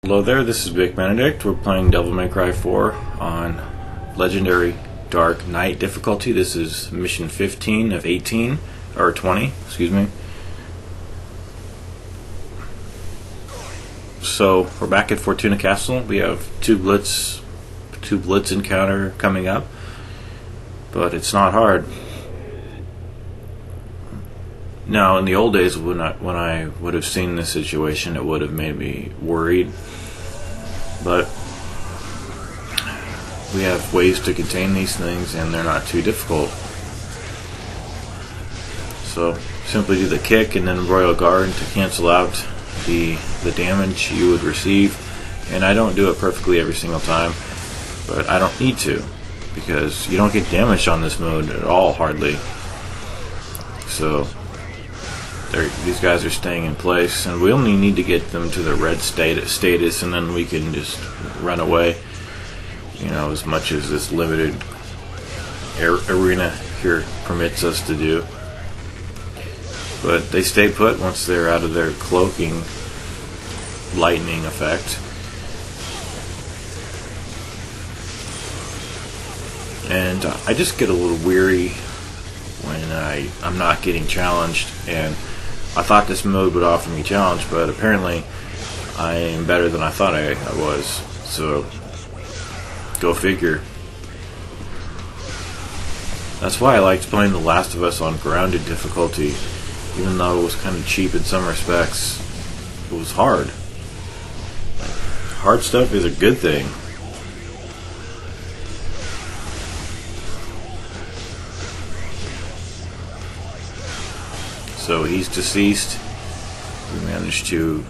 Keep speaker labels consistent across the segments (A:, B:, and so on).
A: Hello there, this is Vic Benedict. We're playing Devil May Cry 4 on Legendary Dark Knight difficulty. This is mission 15 of 18, or 20, excuse me. So, we're back at Fortuna Castle. We have two Blitz encounter coming up, but it's not hard. Now, in the old days, when I would have seen this situation, it would have made me worried. But we have ways to contain these things, and they're not too difficult. So, simply do the kick and then Royal Guard to cancel out the damage you would receive. And I don't do it perfectly every single time, but I don't need to, because you don't get damaged on this mode at all, hardly. So these guys are staying in place, and we only need to get them to the red status, and then we can just run away, you know, as much as this limited arena here permits us to do. But they stay put once they're out of their cloaking lightning effect. And I just get a little weary when I'm not getting challenged, and I thought this mode would offer me challenge, but apparently I am better than I thought I was. So, go figure. That's why I liked playing The Last of Us on grounded difficulty, even though it was kind of cheap in some respects. It was hard. Hard stuff is a good thing. So he's deceased. We managed to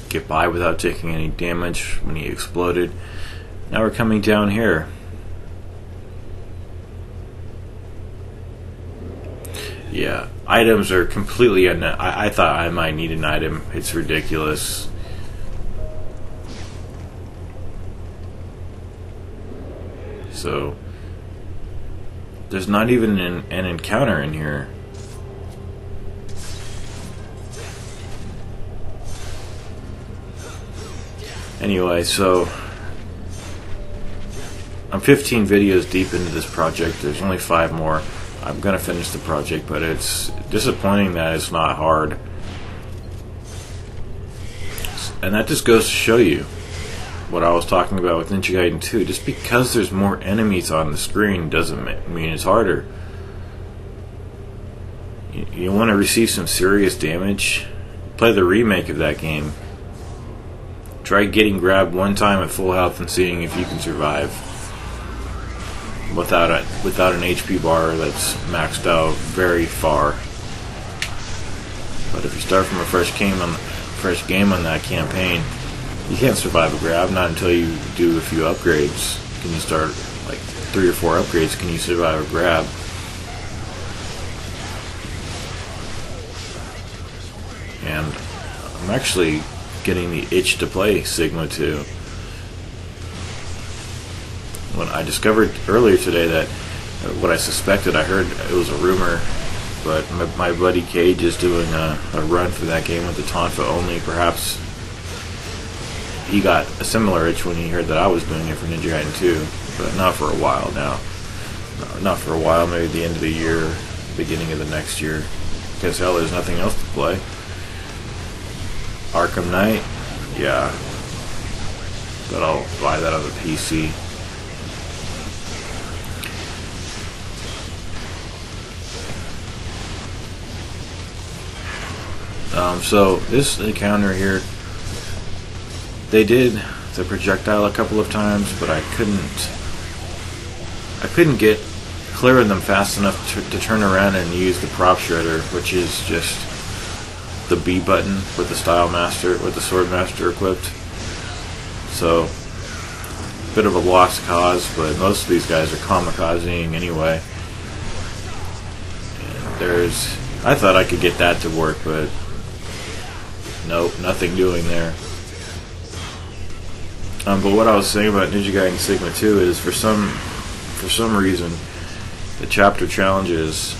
A: get by without taking any damage when he exploded. Now we're coming down here. Yeah, items are completely I thought I might need an item. It's ridiculous. So there's not even an encounter in here. Anyway, so I'm 15 videos deep into this project. There's only 5 more. I'm going to finish the project, but it's disappointing that it's not hard. And that just goes to show you what I was talking about with Ninja Gaiden 2. Just because there's more enemies on the screen doesn't mean it's harder. You want to receive some serious damage? Play the remake of that game. Try getting grabbed one time at full health and seeing if you can survive without an HP bar that's maxed out very far. But if you start from a fresh game on that campaign, you can't survive a grab. Not until you do a few upgrades can you start, like 3 or 4 upgrades, can you survive a grab. And I'm actually getting the itch to play Sigma 2. When I discovered earlier today that what I suspected, I heard it was a rumor, but my buddy Cage is doing a run for that game with the Tonfa only. Perhaps he got a similar itch when he heard that I was doing it for Ninja Gaiden 2, but not for a while now. Not for a while, maybe the end of the year, beginning of the next year, because hell, there's nothing else to play. Arkham Knight, yeah, but I'll buy that on the PC. So this encounter here, they did the projectile a couple of times, but I couldn't get clear of them fast enough to turn around and use the prop shredder, which is just the B button with the Style Master, with the Sword Master equipped. So, bit of a lost cause, but most of these guys are kamikazing anyway. And I thought I could get that to work, but nope, nothing doing there. But what I was saying about Ninja Gaiden Sigma 2 is for some reason the chapter challenges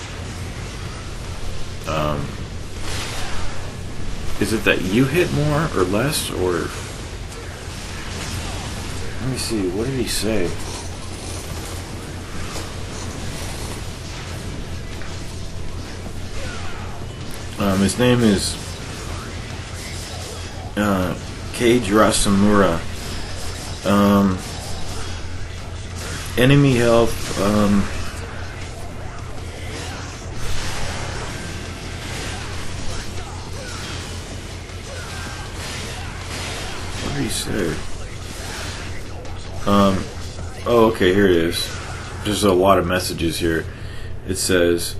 A: is it that you hit more or less, or Let me see, what did he say? His name is Kage Rasamura. Enemy health. What did he say? Oh, okay, here it is. There's a lot of messages here. It says,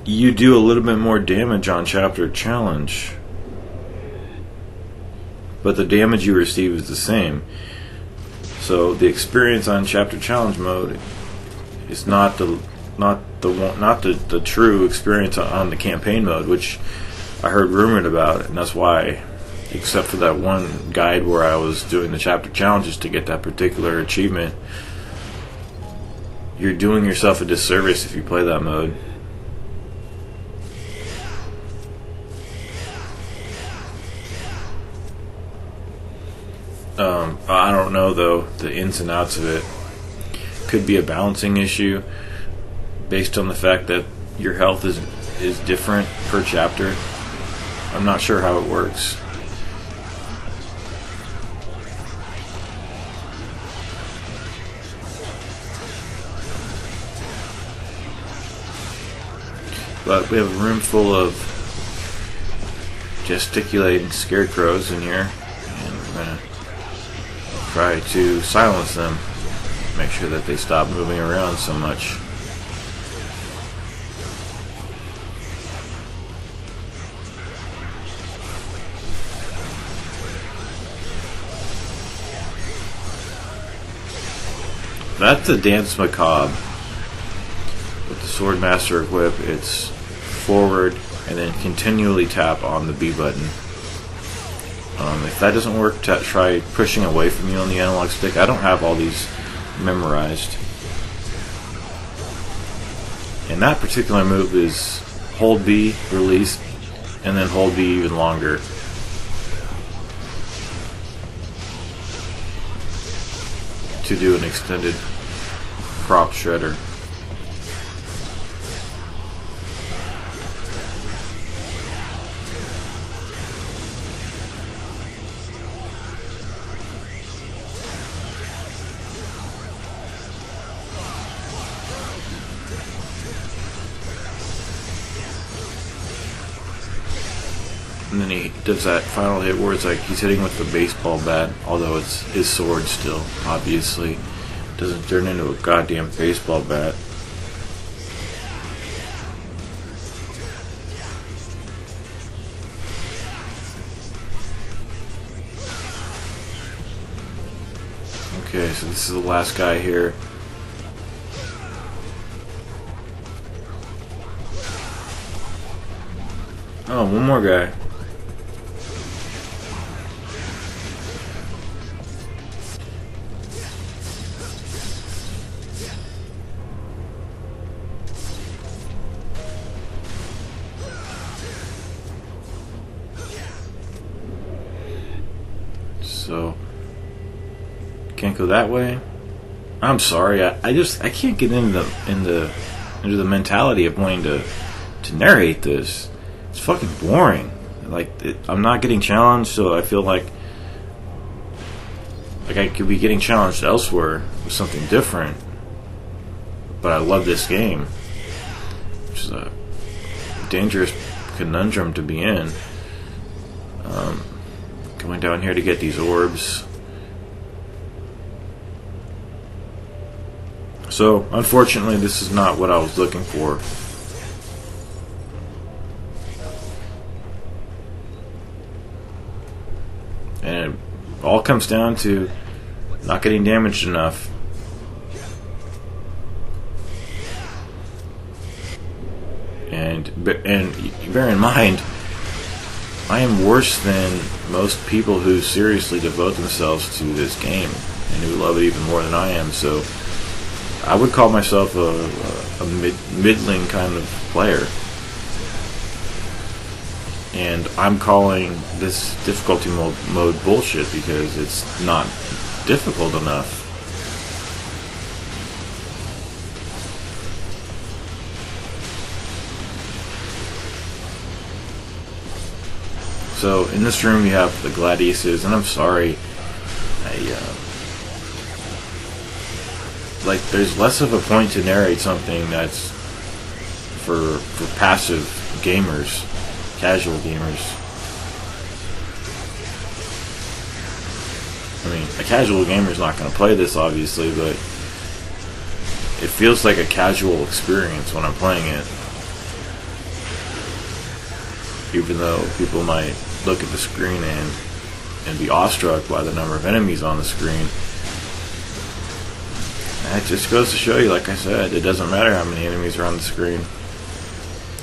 A: you do a little bit more damage on chapter challenge, but the damage you receive is the same. So the experience on chapter challenge mode is not the true experience on the campaign mode, which I heard rumored about, and that's why, except for that one guide where I was doing the chapter challenges to get that particular achievement, you're doing yourself a disservice if you play that mode. I don't know though the ins and outs of it. Could be a balancing issue based on the fact that your health is different per chapter. I'm not sure how it works. But we have a room full of gesticulating scarecrows in here, and we're going to try to silence them, make sure that they stop moving around so much. That's the Dance Macabre. With the Swordmaster equip, it's forward and then continually tap on the B button. If that doesn't work, try pushing away from you on the analog stick. I don't have all these memorized. And that particular move is hold B, release, and then hold B even longer. To do an extended prop shredder. And then he does that final hit where it's like he's hitting with the baseball bat, although it's his sword still, obviously. Doesn't turn into a goddamn baseball bat. Okay, so this is the last guy here. Oh, one more guy. So can't go that way. I'm sorry. I can't get into the mentality of wanting to narrate this. It's fucking boring. I'm not getting challenged, so I feel like I could be getting challenged elsewhere with something different. But I love this game, which is a dangerous conundrum to be in. Going down here to get these orbs. So, unfortunately, this is not what I was looking for. And it all comes down to not getting damaged enough. And bear in mind, I am worse than most people who seriously devote themselves to this game and who love it even more than I am. So I would call myself a middling kind of player. And I'm calling this difficulty mode bullshit because it's not difficult enough. So in this room you have the Gladiuses, and I'm sorry, like there's less of a point to narrate something that's for passive gamers, casual gamers. I mean, a casual gamer's not going to play this, obviously, but it feels like a casual experience when I'm playing it. Even though people might look at the screen and be awestruck by the number of enemies on the screen. And it just goes to show you, like I said, it doesn't matter how many enemies are on the screen.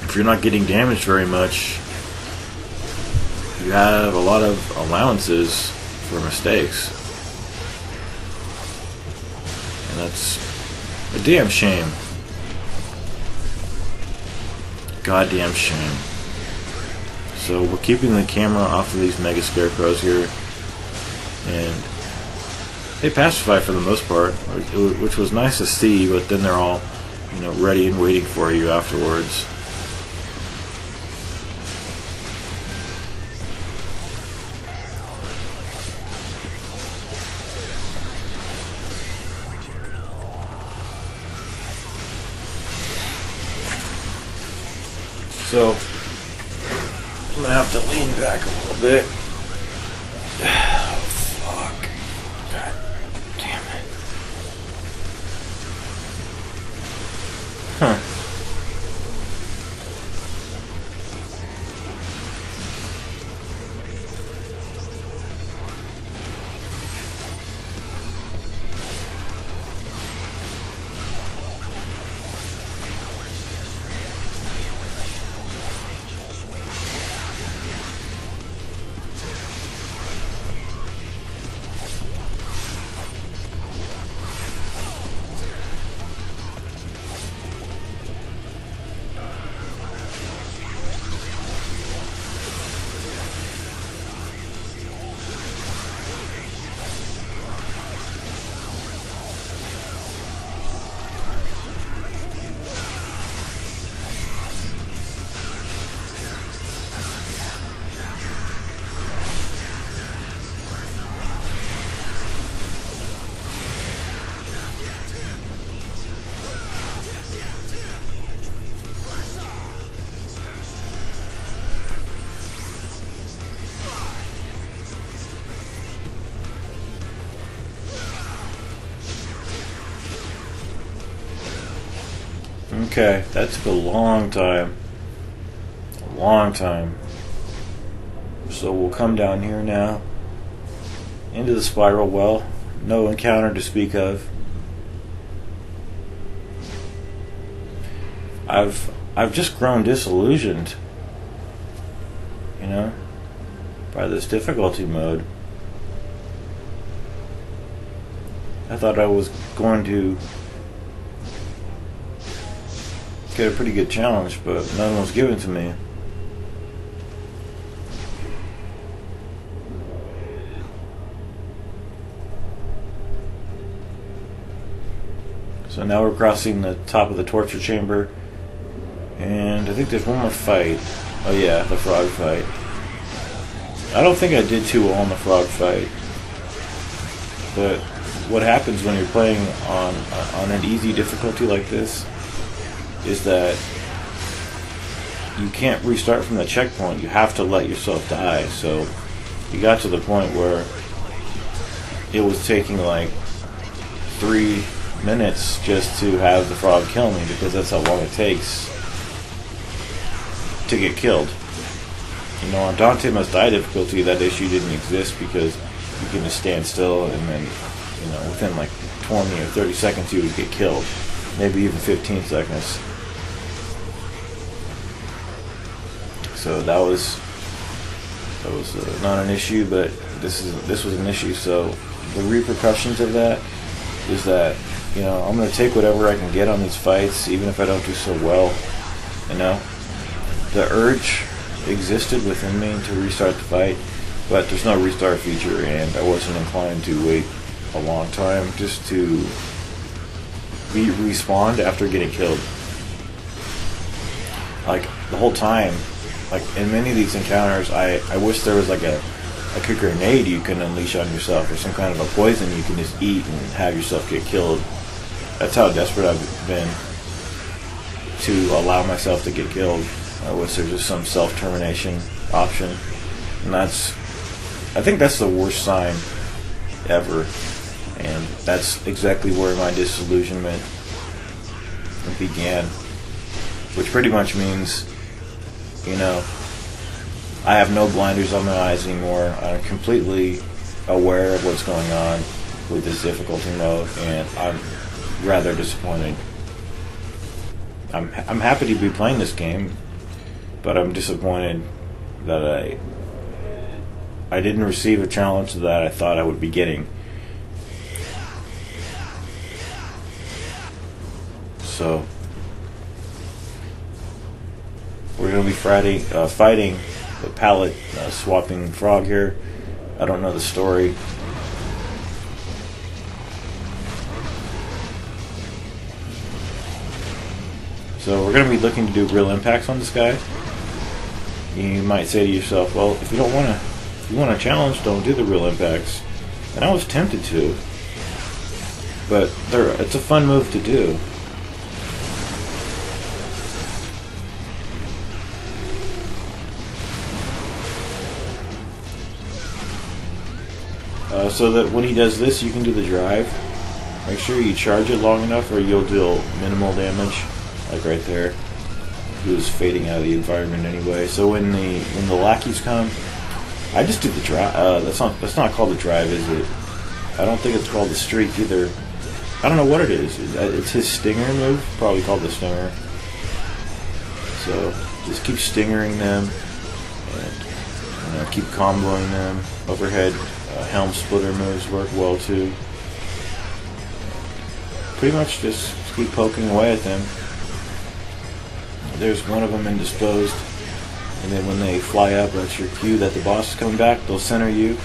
A: If you're not getting damaged very much, you have a lot of allowances for mistakes. And that's a damn shame. Goddamn shame. So we're keeping the camera off of these mega scarecrows here, and they pacify for the most part, which was nice to see. But then they're all, ready and waiting for you afterwards. So I'm gonna have to lean back a little bit. Oh, fuck. God damn it. Huh. Okay, that took a long time. A long time. So we'll come down here now. Into the spiral well. No encounter to speak of. I've just grown disillusioned, by this difficulty mode. I thought I was going to get a pretty good challenge, but none was given to me. So now we're crossing the top of the torture chamber, and I think there's one more fight. Oh yeah, the frog fight. I don't think I did too well on the frog fight, but what happens when you're playing on an easy difficulty like this is that you can't restart from the checkpoint. You have to let yourself die. So you got to the point where it was taking like 3 minutes just to have the frog kill me, because that's how long it takes to get killed. On Dante Must Die difficulty, that issue didn't exist because you can just stand still and then, within like 20 or 30 seconds you would get killed. Maybe even 15 seconds. So that was not an issue, but this was an issue. So the repercussions of that is that I'm going to take whatever I can get on these fights, even if I don't do so well. The urge existed within me to restart the fight, but there's no restart feature, and I wasn't inclined to wait a long time just to respawn after getting killed. Like, the whole time, like, in many of these encounters, I wish there was like a grenade you can unleash on yourself, or some kind of a poison you can just eat and have yourself get killed. That's how desperate I've been to allow myself to get killed. I wish there was just some self-termination option. And I think that's the worst sign ever. And that's exactly where my disillusionment began. Which pretty much means, I have no blinders on my eyes anymore. I'm completely aware of what's going on with this difficulty mode, and I'm rather disappointed. I'm happy to be playing this game, but I'm disappointed that I didn't receive a challenge that I thought I would be getting. So we're going to be fighting the palette swapping frog here. I don't know the story. So we're going to be looking to do real impacts on this guy. You might say to yourself, well, if you want a challenge, don't do the real impacts. And I was tempted to, but it's a fun move to do. So that when he does this, you can do the drive. Make sure you charge it long enough, or you'll deal minimal damage, like right there. He was fading out of the environment anyway. So when the lackeys come, I just do the drive. That's not called the drive, is it? I don't think it's called the streak either. I don't know what it is. It's his stinger move, probably called the stinger. So just keep stingering them, and keep comboing them. Overhead helm splitter moves work well too. Pretty much just keep poking away at them. There's one of them indisposed, and then when they fly up, that's your cue that the boss is coming back. They'll center you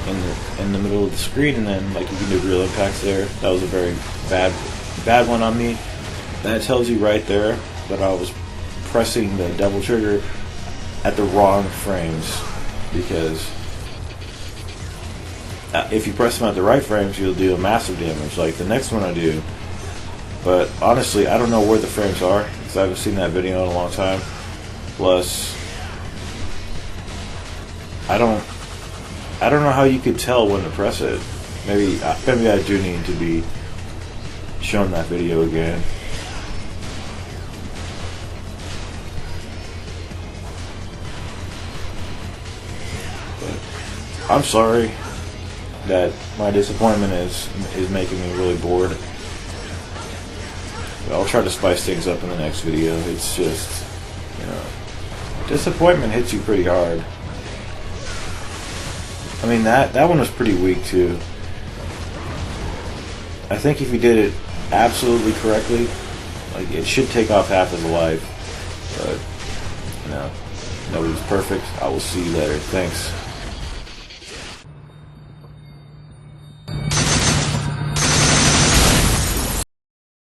A: in the middle of the screen, and then you can do real impacts there. That was a very bad one on me. That tells you right there that I was pressing the double trigger at the wrong frames, because if you press them at the right frames, you'll do a massive damage, like the next one I do. But honestly, I don't know where the frames are, because I haven't seen that video in a long time. Plus, I don't know how you could tell when to press it. Maybe I do need to be shown that video again. But I'm sorry that my disappointment is making me really bored. But I'll try to spice things up in the next video. It's just, disappointment hits you pretty hard. I mean, that one was pretty weak too. I think if you did it absolutely correctly, it should take off half of the life. But, nobody's perfect. I will see you later. Thanks.